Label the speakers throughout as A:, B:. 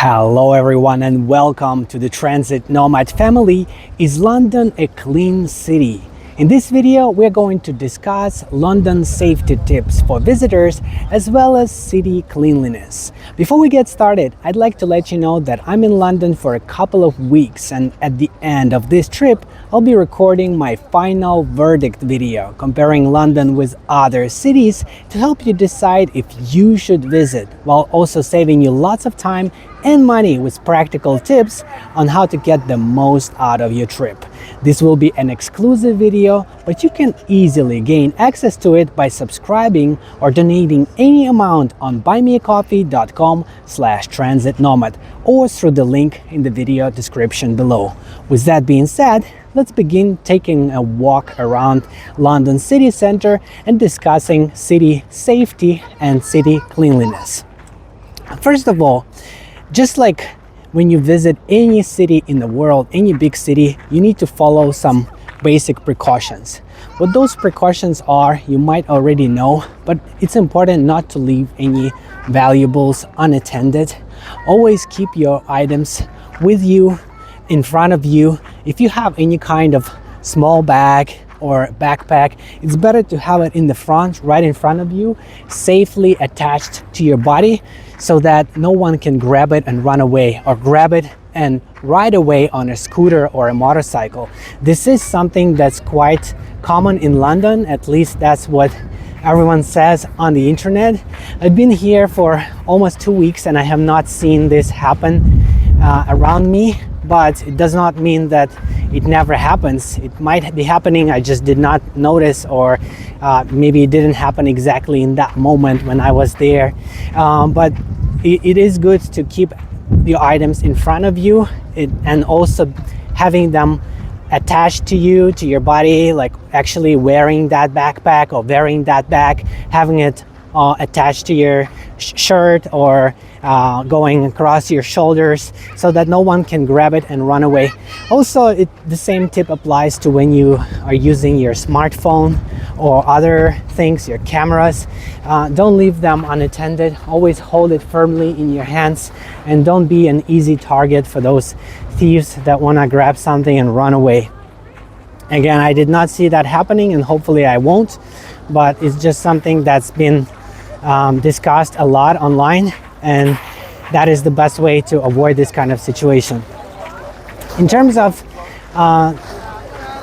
A: Hello everyone and welcome to the Transit Nomad family. Is London a clean city? In this video, we're going to discuss London safety tips for visitors as well as city cleanliness. Before we get started, I'd like to let you know that I'm in London for a couple of weeks, and at the end of this trip, I'll be recording my final verdict video comparing London with other cities to help you decide if you should visit, while also saving you lots of time and money with practical tips on how to get the most out of your trip. This will be an exclusive video, but you can easily gain access to it by subscribing or donating any amount on buymeacoffee.com/transitnomad or through the link in the video description below. With that being said, let's begin taking a walk around London city center and discussing city safety and city cleanliness. First of all, just like when you visit any city in the world, any big city, you need to follow some basic precautions. What those precautions are, you might already know, but it's important not to leave any valuables unattended. Always keep your items with you, in front of you. If you have any kind of small bag or backpack, it's better to have it in the front, right in front of you, safely attached to your body so that no one can grab it and run away, or grab it and ride away on a scooter or a motorcycle. This is something that's quite common in London, at least that's what everyone says on the internet. I've been here for almost 2 weeks and I have not seen this happen around me, but it does not mean that it never happens. It might be happening, I just did not notice, or maybe it didn't happen exactly in that moment when I was there. But it is good to keep your items in front of you, and also having them attached to you, to your body, like actually wearing that backpack or wearing that bag, having it attached to your shirt or going across your shoulders so that no one can grab it and run away. Also, the same tip applies to when you are using your smartphone or other things, your cameras. Don't leave them unattended. Always hold it firmly in your hands, and don't be an easy target for those thieves that want to grab something and run away. Again, I did not see that happening, and hopefully I won't, but it's just something that's been discussed a lot online, and that is the best way to avoid this kind of situation. In terms of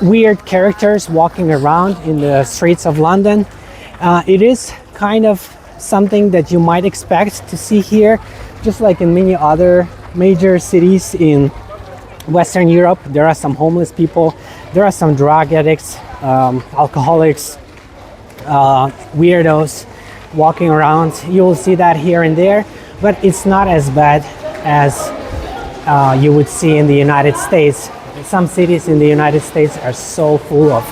A: weird characters walking around in the streets of London, it is kind of something that you might expect to see here, just like in many other major cities in Western Europe. There are some homeless people, there are some drug addicts, alcoholics, weirdos walking around. You will see that here and there, but it's not as bad as you would see in the United States. Some cities in the United States are so full of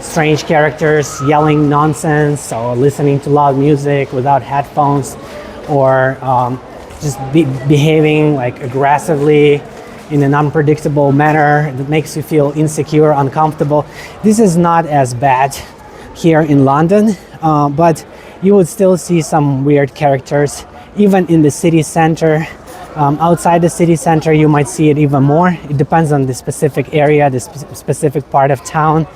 A: strange characters yelling nonsense or listening to loud music without headphones, or just behaving like aggressively in an unpredictable manner that makes you feel insecure, uncomfortable. This is not as bad here in London, but you would still see some weird characters even in the city center. Outside the city center, you might see it even more. It depends on the specific area, the specific part of town.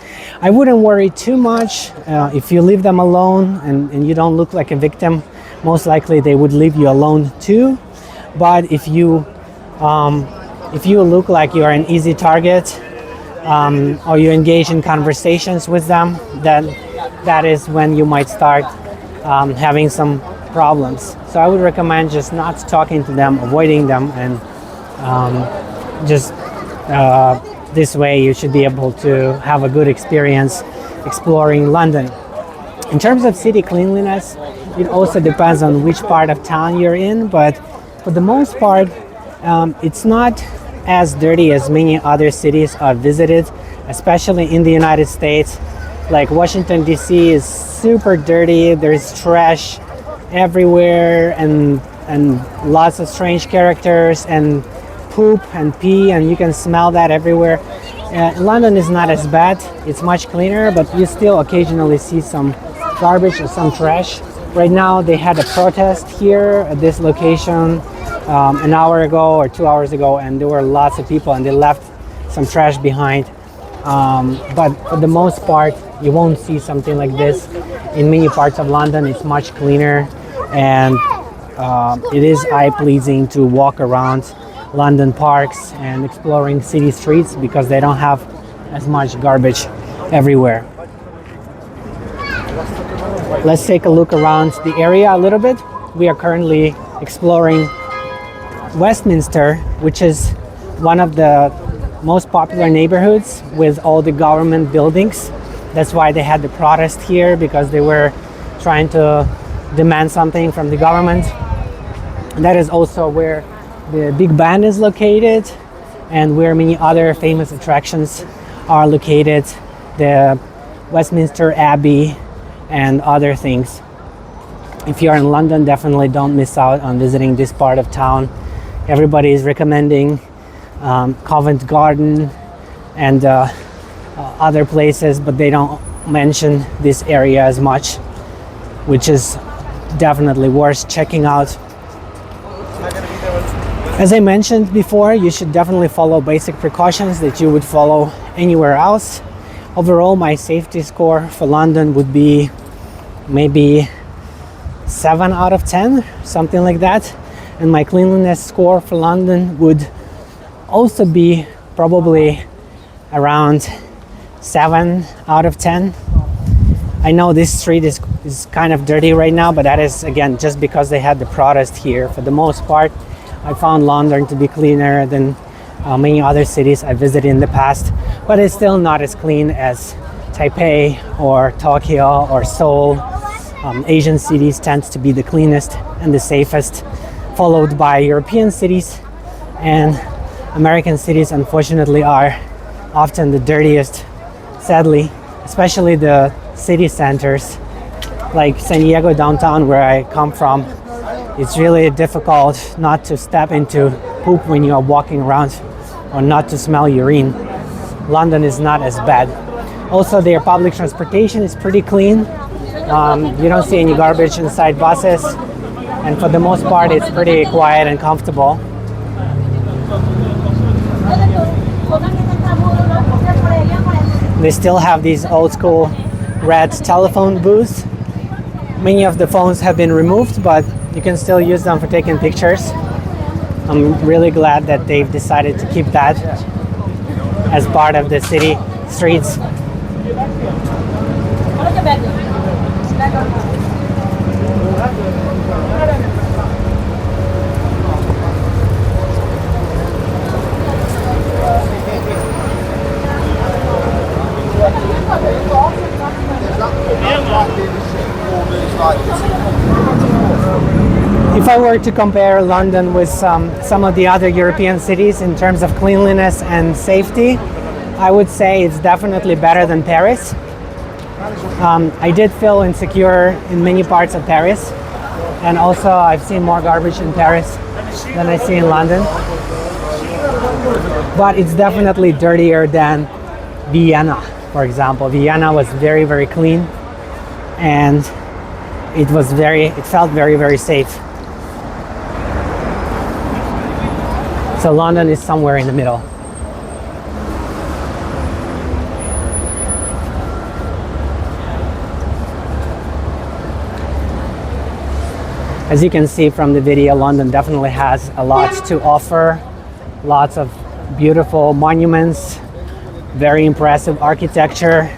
A: I wouldn't worry too much. If you leave them alone and you don't look like a victim, most likely they would leave you alone too. But if you look like you're an easy target, or you engage in conversations with them, then that is when you might start having some problems. So I would recommend just not talking to them, avoiding them, and this way you should be able to have a good experience exploring London. In terms of city cleanliness, it also depends on which part of town you're in, but for the most part, it's not as dirty as many other cities I've visited, especially in the United States. Like Washington DC is super dirty. There's trash everywhere, and lots of strange characters and poop and pee, and you can smell that everywhere. London is not as bad. It's much cleaner, but you still occasionally see some garbage or some trash. Right now they had a protest here at this location an hour ago or 2 hours ago, and there were lots of people and they left some trash behind. But for the most part, you won't see something like this. In many parts of London, it's much cleaner, and it is eye-pleasing to walk around London parks and exploring city streets because they don't have as much garbage everywhere. Let's take a look around the area a little bit. We are currently exploring Westminster, which is one of the most popular neighborhoods with all the government buildings. That's why they had the protest here, because they were trying to demand something from the government. And that is also where the Big Ben is located and where many other famous attractions are located, the Westminster Abbey and other things. If you're in London, definitely don't miss out on visiting this part of town. Everybody is recommending Covent Garden and other places, but they don't mention this area as much, which is definitely worth checking out. As I mentioned before, you should definitely follow basic precautions that you would follow anywhere else. Overall, my safety score for London would be maybe 7 out of 10, something like that. And my cleanliness score for London would also be probably around 7 out of 10. I know this street is kind of dirty right now, but that is, again, just because they had the protest here. For the most part, I found London to be cleaner than many other cities I visited in the past, but it's still not as clean as Taipei or Tokyo or Seoul. Asian cities tend to be the cleanest and the safest, followed by European cities, and American cities unfortunately are often the dirtiest, sadly, especially the city centers like San Diego downtown, where I come from. It's really difficult not to step into poop when you are walking around, or not to smell urine. London is not as bad. Also, their public transportation is pretty clean. You don't see any garbage inside buses, and for the most part it's pretty quiet and comfortable. They still have these old school red telephone booths. Many of the phones have been removed, but you can still use them for taking pictures. I'm really glad that they've decided to keep that as part of the city streets. If I were to compare London with some of the other European cities in terms of cleanliness and safety, I would say it's definitely better than Paris. I did feel insecure in many parts of Paris, and also I've seen more garbage in Paris than I see in London. But it's definitely dirtier than Vienna, for example. Vienna was very, very clean, and it felt very, very safe. So London is somewhere in the middle. As you can see from the video, London definitely has a lot to offer. Lots of beautiful monuments, very impressive architecture,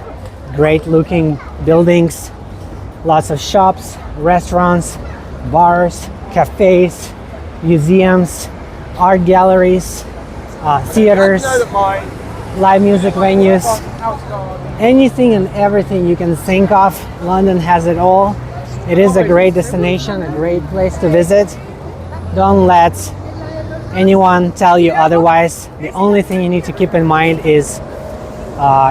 A: great looking buildings, lots of shops, restaurants, bars, cafes, museums, art galleries, theaters, live music venues, anything and everything you can think of. London has it all. It is a great destination, a great place to visit. Don't let anyone tell you otherwise. The only thing you need to keep in mind is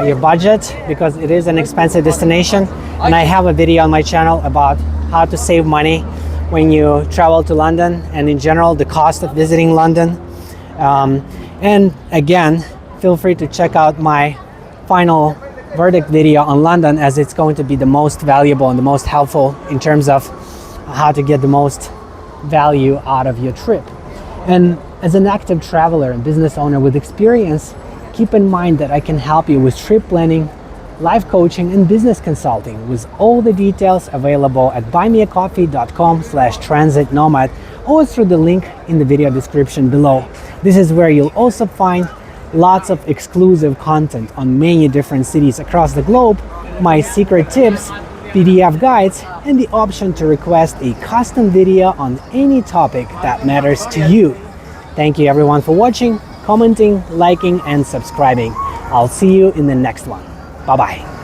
A: your budget, because it is an expensive destination. And I have a video on my channel about how to save money when you travel to London, and in general the cost of visiting London. And again, feel free to check out my final verdict video on London, as it's going to be the most valuable and the most helpful in terms of how to get the most value out of your trip. And as an active traveler and business owner with experience, keep in mind that I can help you with trip planning, life coaching, and business consulting, with all the details available at buymeacoffee.com/transitnomad or through the link in the video description below. This is where you'll also find lots of exclusive content on many different cities across the globe, my secret tips, PDF guides, and the option to request a custom video on any topic that matters to you. Thank you everyone for watching, commenting, liking, and subscribing. I'll see you in the next one. Bye-bye.